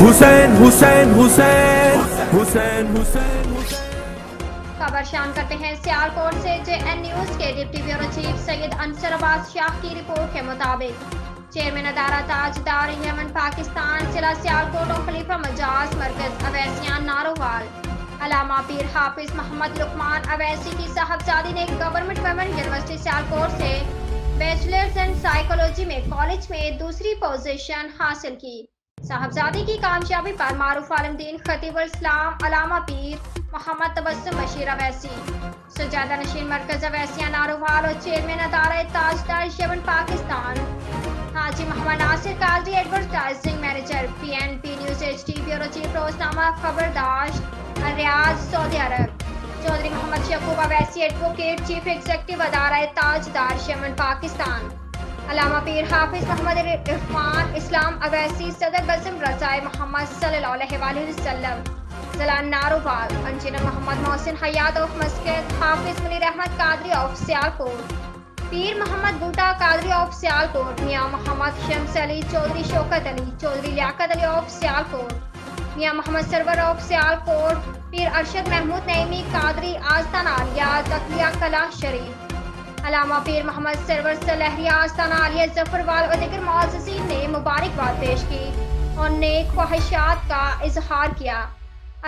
حسین حسین حسین حسین حسین خبر شان کرتے ہیں سیالکوٹ سے جے این نیوز کے ڈپٹی بیورو چیف سید انصر عباس شاہ کی رپورٹ کے مطابق چیئرمین ادارہ تاجدار یمن پاکستان ضلع سیالکوٹ اور خلیفہ مجاز مرکز اویسیان نارووال علامہ پیر حافظ محمد لقمان اویسی کی صاحبزادی نے گورنمنٹ ویمن یونیورسٹی سیالکوٹ سے بیچلرز ان سائیکالوجی میں کالج میں دوسری پوزیشن حاصل کی۔ صاحبزادی کی کامیابی پر معروف عالم دین خطیب الاسلام علامہ پیر محمد تبسم بشیر اویسی سجادہ نشین مرکز اویسیان نارووال اور چیئرمین ادارہ Tajdar Yaman Pakistan Haji Muhammad Nasir Qadri advertising manager P N P news H D bureau chief روزنامہ Khabardasht Riyadh Saudi Arab Chaudhry Muhammad Yaqub Owaisi advocate chief executive ادارہ تاجدار یمن پاکستان علامہ پیر حافظ محمد عرفان اسلام اویسی صدر بزم رضائے محمد صلی اللہ علیہ وآلہ وسلم ضلع نارووال انجینئر محمد محسن حیات آف مسجد Hafiz Munir Ahmad Qadri of Sialkot Pir Muhammad Boota Qadri of Sialkot Mian Muhammad Shams Ali Chaudhry Shaukat Ali Chaudhry Liaquat Ali of Sialkot Mian Muhammad Sarwar of Sialkot Pir Arshad Mahmood Naeemi Qadri آستانہ عالیہ تقویہ کلاں شریف علامہ پیر محمد سرور سلہری آستانہ عالیہ ظفروال اور دیگر معززین نے مبارکباد پیش کی اور نیک خواہشات کا اظہار کیا۔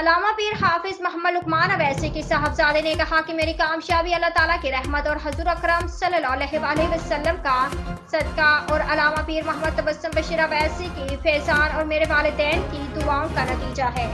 علامہ پیر حافظ محمد لقمان اویسی کی صاحبزادے نے کہا کہ میری کامیابی اللہ تعالیٰ کی رحمت اور حضور اکرم صلی اللہ علیہ وآلہ وسلم کا صدقہ اور علامہ پیر محمد تبسم بشیر اویسی کی فیضان اور میرے والدین کی دعاؤں کا نتیجہ ہے۔